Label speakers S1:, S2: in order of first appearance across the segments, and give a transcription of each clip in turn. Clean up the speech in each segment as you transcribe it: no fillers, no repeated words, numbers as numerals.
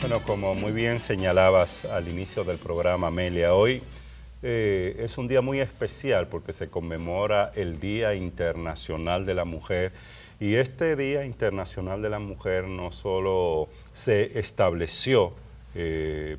S1: Bueno, como muy bien señalabas al inicio del programa, Amelia, hoy es un día muy especial porque se conmemora el Día Internacional de la Mujer. Y este Día Internacional de la Mujer no solo se estableció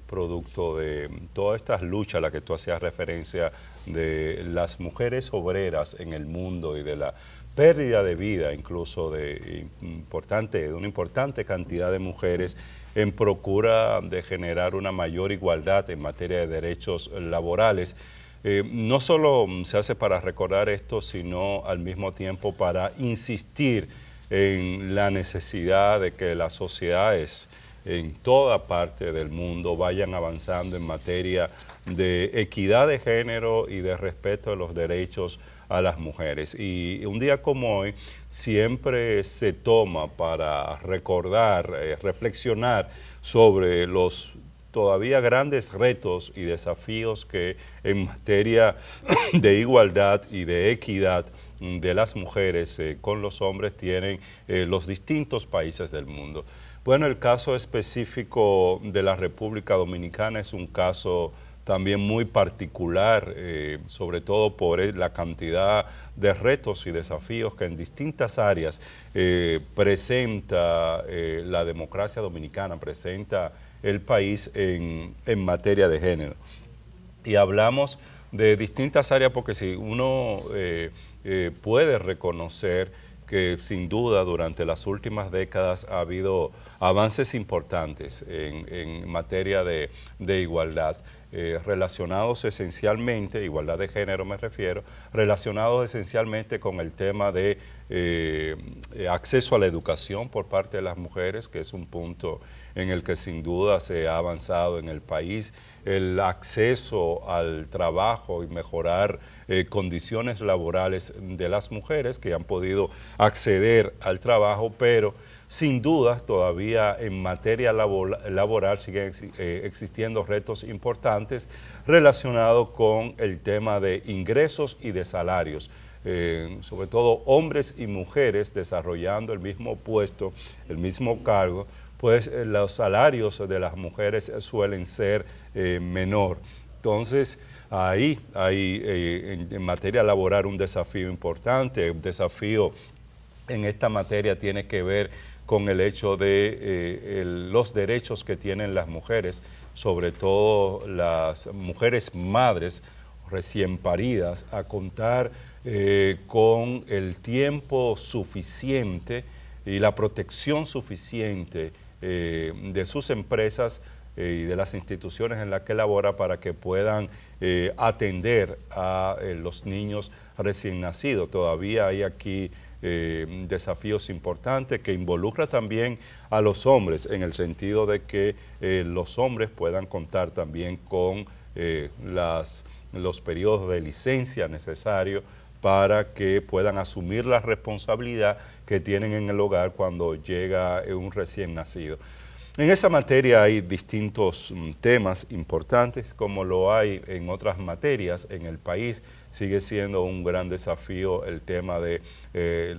S1: producto de todas estas luchas a las que tú hacías referencia de las mujeres obreras en el mundo y de la pérdida de vida incluso de una importante cantidad de mujeres en procura de generar una mayor igualdad en materia de derechos laborales. No solo se hace para recordar esto, sino al mismo tiempo para insistir en la necesidad de que las sociedades en toda parte del mundo vayan avanzando en materia de equidad de género y de respeto de los derechos a las mujeres. Y un día como hoy siempre se toma para recordar, reflexionar sobre los todavía grandes retos y desafíos que en materia de igualdad y de equidad de las mujeres con los hombres tienen los distintos países del mundo. Bueno, el caso específico de la República Dominicana es un caso también muy particular, sobre todo por la cantidad de retos y desafíos que en distintas áreas presenta la democracia dominicana, presenta el país en materia de género. Y hablamos de distintas áreas porque si uno puede reconocer que sin duda durante las últimas décadas ha habido avances importantes en materia de igualdad, relacionados esencialmente, igualdad de género me refiero, relacionados esencialmente con el tema de acceso a la educación por parte de las mujeres, que es un punto en el que sin duda se ha avanzado en el país, el acceso al trabajo y mejorar condiciones laborales de las mujeres que han podido acceder al trabajo, pero sin duda todavía en materia laboral siguen existiendo retos importantes relacionados con el tema de ingresos y de salarios. Sobre todo hombres y mujeres desarrollando el mismo puesto, el mismo cargo, pues los salarios de las mujeres suelen ser menor. Entonces, ahí hay en materia laboral un desafío importante, un desafío en esta materia tiene que ver con el hecho de los derechos que tienen las mujeres, sobre todo las mujeres madres recién paridas, a contar con el tiempo suficiente y la protección suficiente de sus empresas y de las instituciones en las que labora para que puedan atender a los niños recién nacidos. Todavía hay aquí desafíos importantes que involucra también a los hombres en el sentido de que los hombres puedan contar también con los periodos de licencia necesarios para que puedan asumir la responsabilidad que tienen en el hogar cuando llega un recién nacido. En esa materia hay distintos temas importantes, como lo hay en otras materias en el país. Sigue siendo un gran desafío el tema de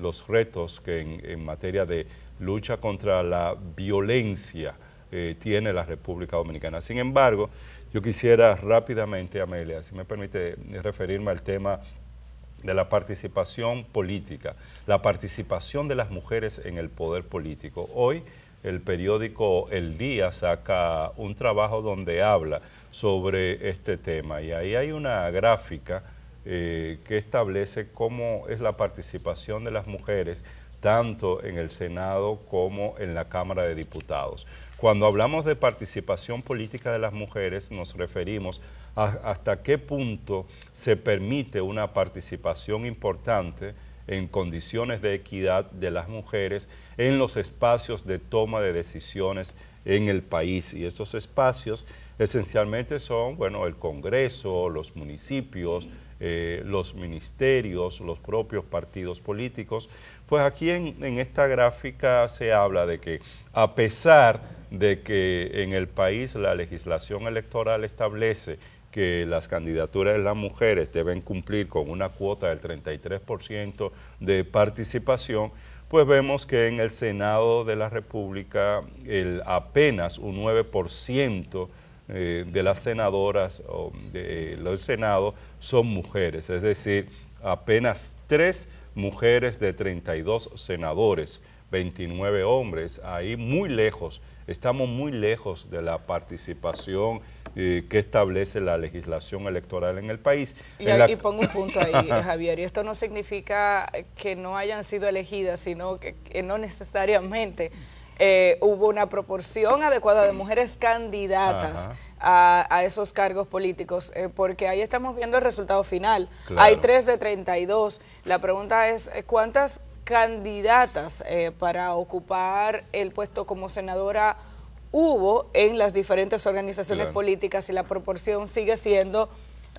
S1: los retos que en materia de lucha contra la violencia tiene la República Dominicana. Sin embargo, yo quisiera rápidamente, Amelia, si me permite referirme al tema de la participación política, la participación de las mujeres en el poder político. Hoy el periódico El Día saca un trabajo donde habla sobre este tema y ahí hay una gráfica que establece cómo es la participación de las mujeres tanto en el Senado como en la Cámara de Diputados. Cuando hablamos de participación política de las mujeres nos referimos a hasta qué punto se permite una participación importante en condiciones de equidad de las mujeres en los espacios de toma de decisiones en el país. Y estos espacios esencialmente son, bueno, el Congreso, los municipios, los ministerios, los propios partidos políticos. Pues aquí en esta gráfica se habla de que a pesar de que en el país la legislación electoral establece que las candidaturas de las mujeres deben cumplir con una cuota del 33% de participación, pues vemos que en el Senado de la República apenas un 9% de las senadoras del Senado son mujeres, es decir, apenas 3 mujeres de 32 senadores, 29 hombres, ahí muy lejos, estamos muy lejos de la participación que establece la legislación electoral en el país.
S2: Y pongo un punto ahí, Javier, y esto no significa que no hayan sido elegidas, sino que no necesariamente hubo una proporción adecuada de mujeres candidatas a esos cargos políticos, porque ahí estamos viendo el resultado final. Claro. Hay 3 de 32. La pregunta es, ¿cuántas candidatas para ocupar el puesto como senadora hubo en las diferentes organizaciones políticas? Y la proporción sigue siendo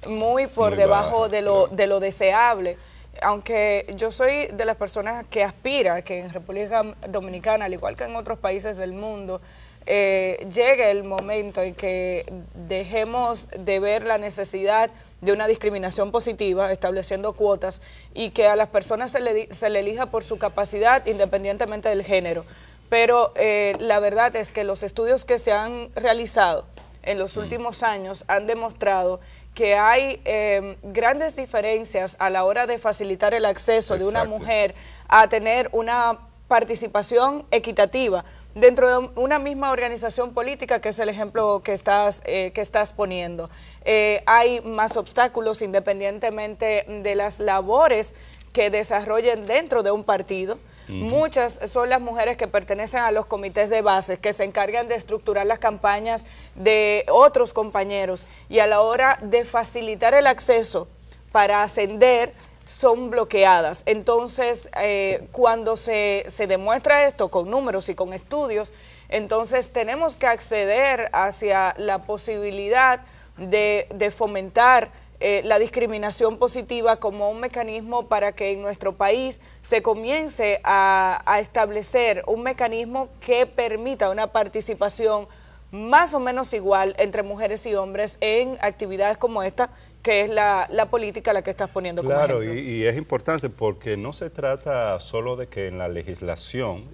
S2: muy por debajo baja, de lo deseable. Aunque yo soy de las personas que aspira que en República Dominicana, al igual que en otros países del mundo, llegue el momento en que dejemos de ver la necesidad de una discriminación positiva, estableciendo cuotas, y que a las personas se le elija por su capacidad independientemente del género. Pero la verdad es que los estudios que se han realizado en los últimos años han demostrado que hay grandes diferencias a la hora de facilitar el acceso de una mujer a tener una participación equitativa dentro de una misma organización política, que es el ejemplo que estás poniendo. Hay más obstáculos independientemente de las labores que desarrollen dentro de un partido. Muchas son las mujeres que pertenecen a los comités de base, que se encargan de estructurar las campañas de otros compañeros, y a la hora de facilitar el acceso para ascender son bloqueadas. Entonces, cuando se demuestra esto con números y con estudios, entonces tenemos que acceder hacia la posibilidad de fomentar la discriminación positiva como un mecanismo para que en nuestro país se comience a establecer un mecanismo que permita una participación más o menos igual entre mujeres y hombres en actividades como esta, que es la política a la que estás poniendo como ejemplo.
S1: Claro, y es importante porque no se trata solo de que en la legislación,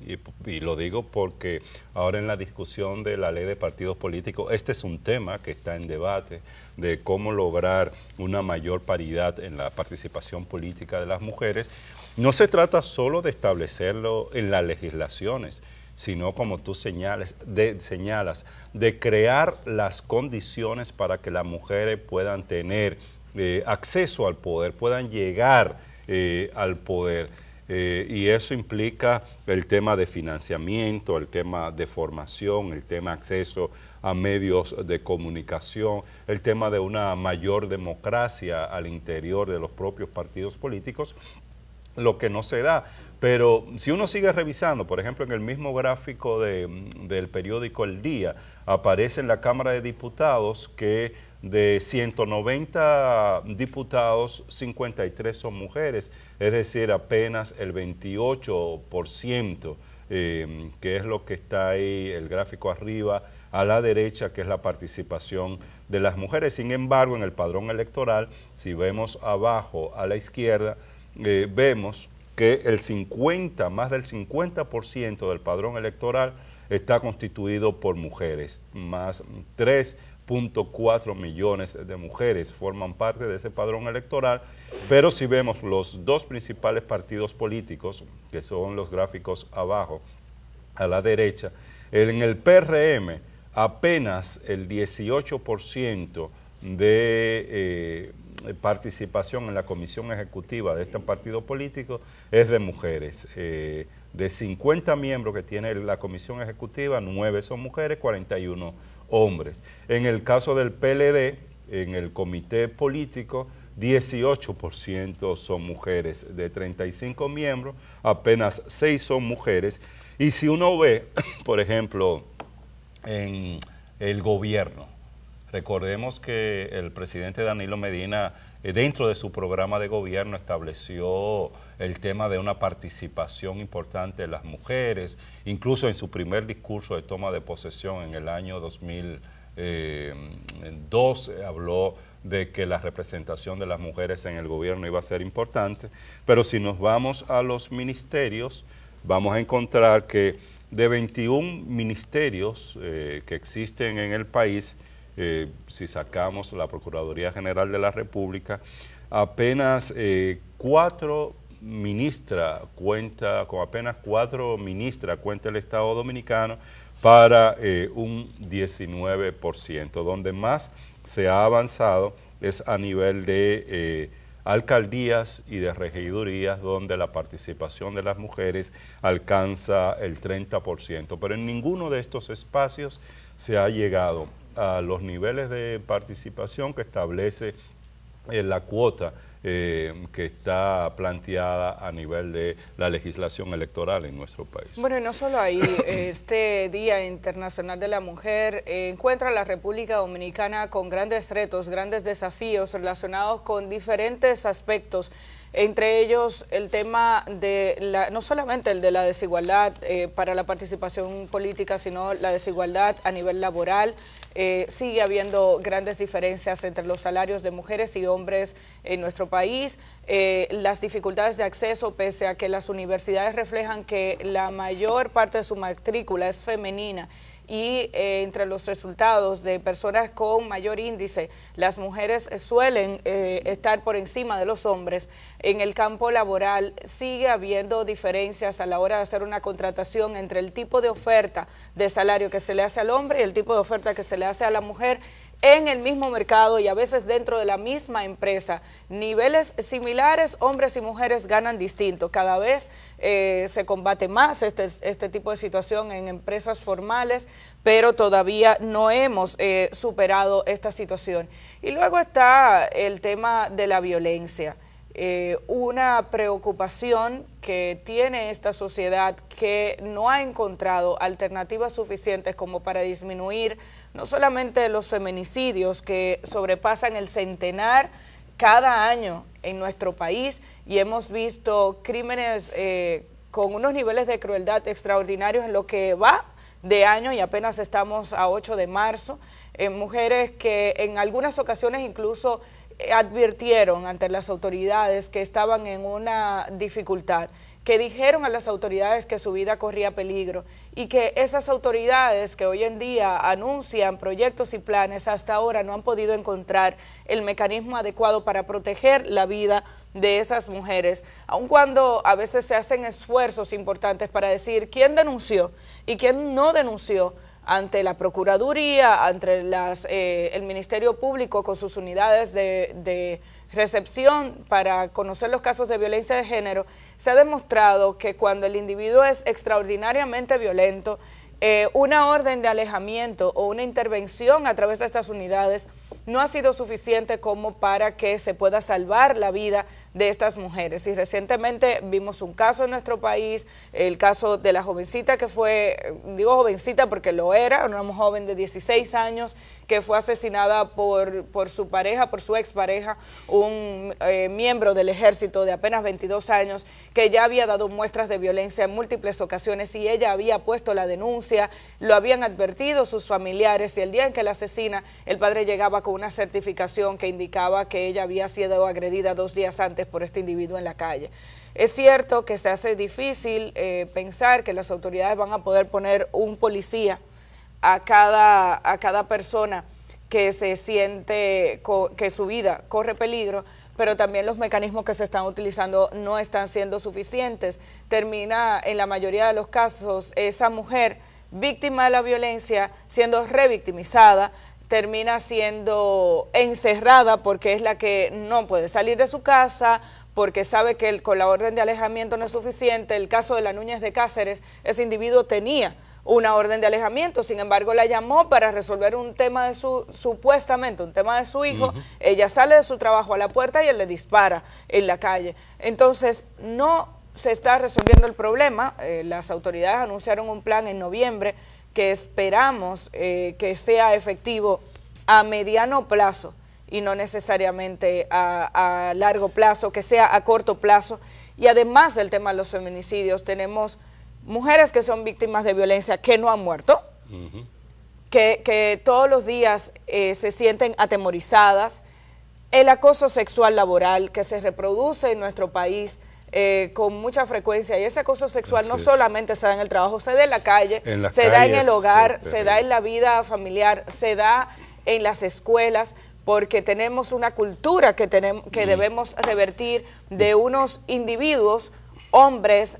S1: y lo digo porque ahora en la discusión de la ley de partidos políticos, este es un tema que está en debate, de cómo lograr una mayor paridad en la participación política de las mujeres. No se trata solo de establecerlo en las legislaciones, sino, como tú señalas, de crear las condiciones para que las mujeres puedan tener acceso al poder, puedan llegar al poder. Y eso implica el tema de financiamiento, el tema de formación, el tema de acceso a medios de comunicación, el tema de una mayor democracia al interior de los propios partidos políticos, lo que no se da. Pero si uno sigue revisando, por ejemplo, en el mismo gráfico del periódico El Día, aparece en la Cámara de Diputados que de 190 diputados, 53 son mujeres, es decir, apenas el 28%, que es lo que está ahí, el gráfico arriba, a la derecha, que es la participación de las mujeres. Sin embargo, en el padrón electoral, si vemos abajo a la izquierda, vemos que más del 50% del padrón electoral está constituido por mujeres, más 3.4 millones de mujeres forman parte de ese padrón electoral, pero si vemos los 2 principales partidos políticos, que son los gráficos abajo, a la derecha, en el PRM apenas el 18% de participación en la comisión ejecutiva de este partido político es de mujeres. De 50 miembros que tiene la comisión ejecutiva, 9 son mujeres, 41 hombres. En el caso del PLD, en el comité político, 18% son mujeres. De 35 miembros, apenas 6 son mujeres. Y si uno ve, por ejemplo, en el gobierno, recordemos que el presidente Danilo Medina, dentro de su programa de gobierno, estableció el tema de una participación importante de las mujeres, incluso en su primer discurso de toma de posesión en el año 2002 habló de que la representación de las mujeres en el gobierno iba a ser importante, pero si nos vamos a los ministerios, vamos a encontrar que de 21 ministerios que existen en el país, si sacamos la Procuraduría General de la República, apenas 4 ministras cuenta el Estado Dominicano para un 19%. Donde más se ha avanzado es a nivel de alcaldías y de regidurías, donde la participación de las mujeres alcanza el 30%, pero en ninguno de estos espacios se ha llegado a los niveles de participación que establece la cuota que está planteada a nivel de la legislación electoral en nuestro país.
S2: Bueno, y no solo ahí, este Día Internacional de la Mujer encuentra a la República Dominicana con grandes retos, grandes desafíos relacionados con diferentes aspectos, entre ellos el tema de no solamente el de la desigualdad para la participación política, sino la desigualdad a nivel laboral. Sigue habiendo grandes diferencias entre los salarios de mujeres y hombres en nuestro país, las dificultades de acceso, pese a que las universidades reflejan que la mayor parte de su matrícula es femenina, y entre los resultados de personas con mayor índice, las mujeres suelen estar por encima de los hombres. En el campo laboral sigue habiendo diferencias a la hora de hacer una contratación entre el tipo de oferta de salario que se le hace al hombre y el tipo de oferta que se le hace a la mujer en el mismo mercado y a veces dentro de la misma empresa. Niveles similares, hombres y mujeres ganan distinto. Cada vez se combate más este tipo de situación en empresas formales, pero todavía no hemos superado esta situación. Y luego está el tema de la violencia. Una preocupación que tiene esta sociedad, que no ha encontrado alternativas suficientes como para disminuir no solamente los feminicidios, que sobrepasan el centenar cada año en nuestro país, y hemos visto crímenes con unos niveles de crueldad extraordinarios en lo que va de año, y apenas estamos a 8 de marzo, mujeres que en algunas ocasiones incluso advirtieron ante las autoridades que estaban en una dificultad, que dijeron a las autoridades que su vida corría peligro, y que esas autoridades que hoy en día anuncian proyectos y planes hasta ahora no han podido encontrar el mecanismo adecuado para proteger la vida de esas mujeres, aun cuando a veces se hacen esfuerzos importantes para decir quién denunció y quién no denunció ante la Procuraduría, ante el Ministerio Público con sus unidades de recepción para conocer los casos de violencia de género. Se ha demostrado que cuando el individuo es extraordinariamente violento, una orden de alejamiento o una intervención a través de estas unidades no ha sido suficiente como para que se pueda salvar la vida de estas mujeres. Y recientemente vimos un caso en nuestro país, el caso de la jovencita que fue, digo jovencita porque lo era, una joven de 16 años que fue asesinada por su pareja, por su expareja, un miembro del ejército de apenas 22 años, que ya había dado muestras de violencia en múltiples ocasiones, y ella había puesto la denuncia, lo habían advertido sus familiares, y el día en que la asesina, el padre llegaba con una certificación que indicaba que ella había sido agredida 2 días antes por este individuo en la calle. Es cierto que se hace difícil pensar que las autoridades van a poder poner un policía a cada persona que se siente que su vida corre peligro, pero también los mecanismos que se están utilizando no están siendo suficientes. Termina en la mayoría de los casos esa mujer víctima de la violencia siendo revictimizada, termina siendo encerrada porque es la que no puede salir de su casa, porque sabe que con la orden de alejamiento no es suficiente. El caso de la Núñez de Cáceres, ese individuo tenía una orden de alejamiento, sin embargo la llamó para resolver un tema de supuestamente un tema de su hijo. Ella sale de su trabajo a la puerta y él le dispara en la calle. Entonces no se está resolviendo el problema. Las autoridades anunciaron un plan en noviembre que esperamos que sea efectivo a mediano plazo y no necesariamente a largo plazo, que sea a corto plazo. Y además del tema de los feminicidios, tenemos mujeres que son víctimas de violencia que no han muerto, que todos los días se sienten atemorizadas, el acoso sexual laboral que se reproduce en nuestro país con mucha frecuencia, y ese acoso sexual no
S1: Así es.
S2: solamente se da en el trabajo, se da en la calle,
S1: En las
S2: se da en
S1: calles,
S2: el hogar,
S1: sí,
S2: se da en la vida familiar, se da en las escuelas, porque tenemos una cultura que debemos revertir de unos individuos, hombres,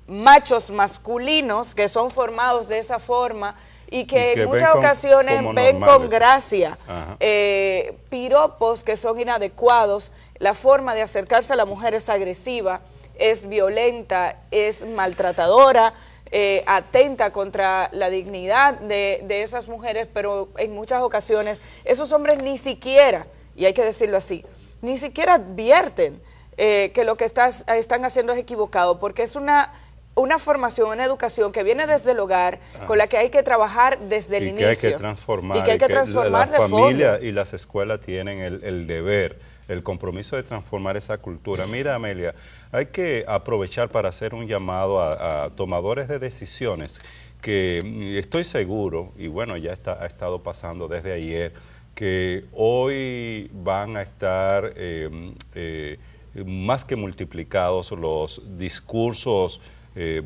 S2: machos masculinos, que son formados de esa forma y que en muchas ocasiones ven con gracia piropos que son inadecuados. La forma de acercarse a la mujer es agresiva, es violenta, es maltratadora, atenta contra la dignidad de esas mujeres, pero en muchas ocasiones esos hombres ni siquiera, y hay que decirlo así, ni siquiera advierten que lo que están haciendo es equivocado, porque es una formación, una educación que viene desde el hogar, con la que hay que trabajar desde el inicio.
S1: Y que hay que transformar.
S2: Y que hay que transformar de fondo.
S1: La familia y las escuelas tienen el deber, el compromiso de transformar esa cultura. Mira, Amelia, hay que aprovechar para hacer un llamado a tomadores de decisiones que estoy seguro, y bueno, ya ha estado pasando desde ayer, que hoy van a estar más que multiplicados los discursos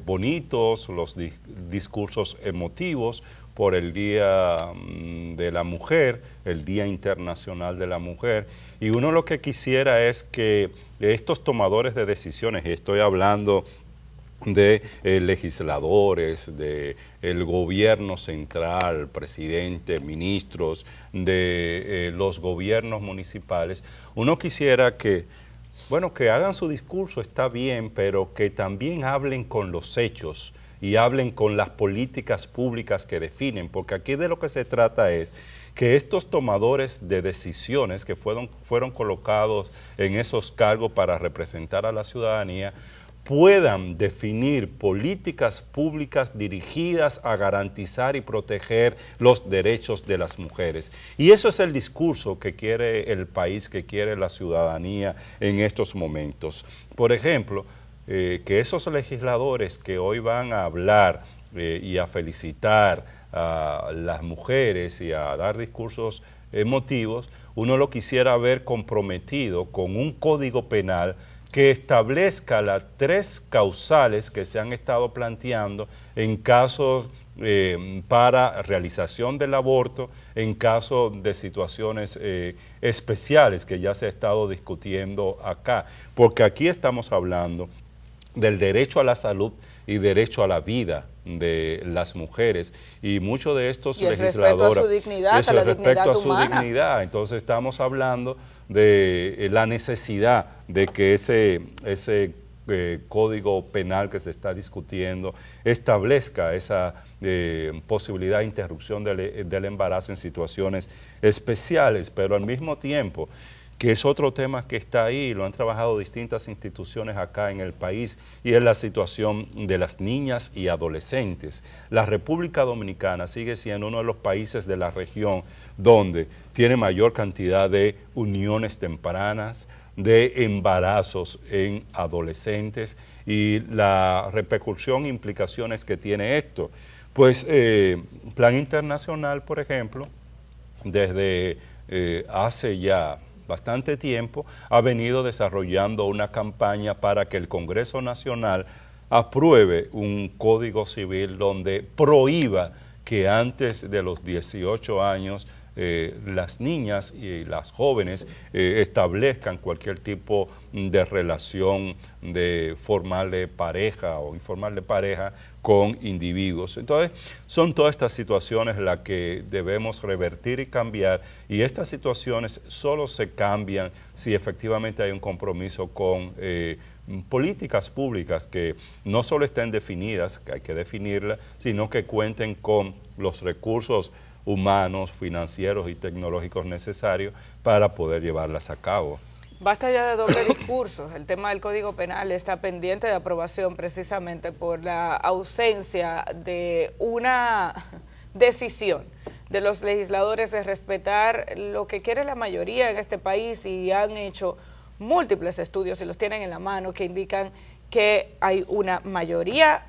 S1: bonitos, los discursos emotivos por el Día de la Mujer, el Día Internacional de la Mujer, y uno lo que quisiera es que estos tomadores de decisiones, y estoy hablando de legisladores, de el gobierno central, presidente, ministros, de los gobiernos municipales, uno quisiera que, bueno, que hagan su discurso, está bien, pero que también hablen con los hechos y hablen con las políticas públicas que definen, porque aquí de lo que se trata es que estos tomadores de decisiones que fueron colocados en esos cargos para representar a la ciudadanía puedan definir políticas públicas dirigidas a garantizar y proteger los derechos de las mujeres. Y eso es el discurso que quiere el país, que quiere la ciudadanía en estos momentos. Por ejemplo, que esos legisladores que hoy van a hablar y a felicitar a las mujeres y a dar discursos emotivos, uno lo quisiera ver comprometido con un código penal que establezca las 3 causales que se han estado planteando en casos para realización del aborto, en caso de situaciones especiales que ya se ha estado discutiendo acá, porque aquí estamos hablando del derecho a la salud y derecho a la vida de las mujeres, y muchos de estos legisladores,
S2: respeto a su dignidad, a la dignidad humana.
S1: Entonces estamos hablando de la necesidad de que ese código penal que se está discutiendo establezca esa posibilidad de interrupción del embarazo en situaciones especiales, pero al mismo tiempo, que es otro tema que está ahí, lo han trabajado distintas instituciones acá en el país, y es la situación de las niñas y adolescentes. La República Dominicana sigue siendo uno de los países de la región donde tiene mayor cantidad de uniones tempranas, de embarazos en adolescentes, y la repercusión e implicaciones que tiene esto. Pues Plan Internacional, por ejemplo, desde hace ya bastante tiempo, ha venido desarrollando una campaña para que el Congreso Nacional apruebe un código civil donde prohíba que antes de los 18 años las niñas y las jóvenes establezcan cualquier tipo de relación formal de pareja o informal de pareja con individuos. Entonces, son todas estas situaciones las que debemos revertir y cambiar, y estas situaciones solo se cambian si efectivamente hay un compromiso con políticas públicas que no solo estén definidas, que hay que definirlas, sino que cuenten con los recursos humanos, financieros y tecnológicos necesarios para poder llevarlas a cabo.
S2: Basta ya de doble discursos. El tema del Código Penal está pendiente de aprobación precisamente por la ausencia de una decisión de los legisladores de respetar lo que quiere la mayoría en este país, y han hecho múltiples estudios y los tienen en la mano que indican que hay una mayoría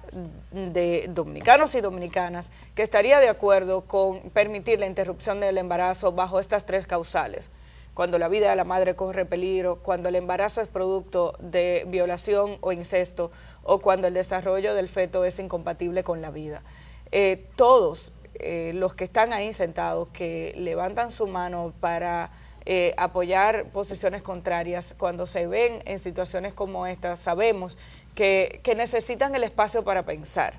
S2: de dominicanos y dominicanas que estaría de acuerdo con permitir la interrupción del embarazo bajo estas 3 causales. cuando la vida de la madre corre peligro, cuando el embarazo es producto de violación o incesto, o cuando el desarrollo del feto es incompatible con la vida. Todos los que están ahí sentados, que levantan su mano para apoyar posiciones contrarias, cuando se ven en situaciones como esta, sabemos que necesitan el espacio para pensar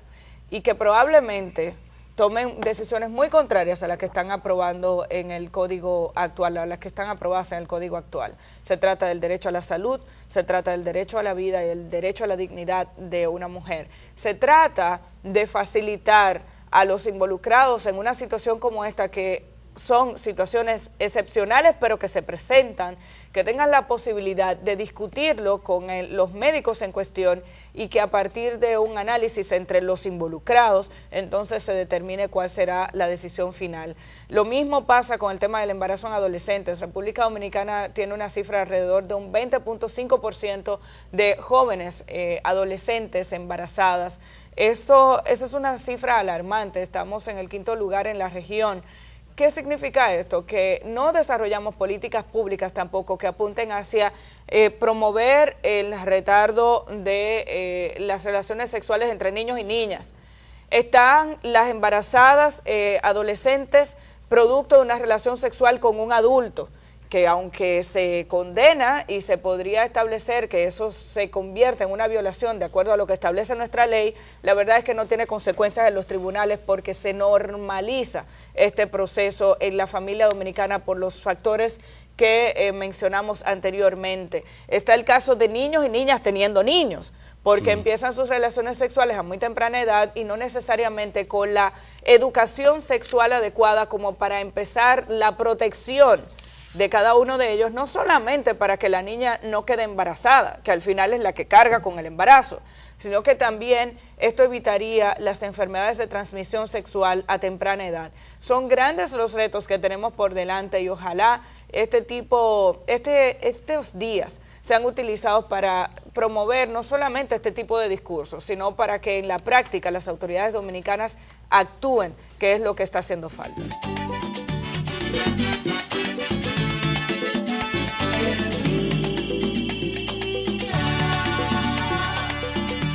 S2: y que probablemente tomen decisiones muy contrarias a las que están aprobando en el código actual, a las que están aprobadas en el código actual. Se trata del derecho a la salud, se trata del derecho a la vida y el derecho a la dignidad de una mujer. Se trata de facilitar a los involucrados en una situación como esta, que son situaciones excepcionales pero que se presentan, que tengan la posibilidad de discutirlo con los médicos en cuestión y que a partir de un análisis entre los involucrados entonces se determine cuál será la decisión final. Lo mismo pasa con el tema del embarazo en adolescentes. República Dominicana tiene una cifra alrededor de un 20.5% de jóvenes adolescentes embarazadas. Eso es una cifra alarmante. Estamos en el 5º lugar en la región. ¿Qué significa esto? Que no desarrollamos políticas públicas tampoco que apunten hacia promover el retardo de las relaciones sexuales entre niños y niñas. Están las embarazadas adolescentes producto de una relación sexual con un adulto, que aunque se condena y se podría establecer que eso se convierte en una violación de acuerdo a lo que establece nuestra ley, la verdad es que no tiene consecuencias en los tribunales porque se normaliza este proceso en la familia dominicana por los factores que mencionamos anteriormente. Está el caso de niños y niñas teniendo niños, porque empiezan sus relaciones sexuales a muy temprana edad y no necesariamente con la educación sexual adecuada como para empezar la protección de cada uno de ellos, no solamente para que la niña no quede embarazada, que al final es la que carga con el embarazo, sino que también esto evitaría las enfermedades de transmisión sexual a temprana edad. Son grandes los retos que tenemos por delante y ojalá estos días sean utilizados para promover no solamente este tipo de discursos, sino para que en la práctica las autoridades dominicanas actúen, que es lo que está haciendo falta.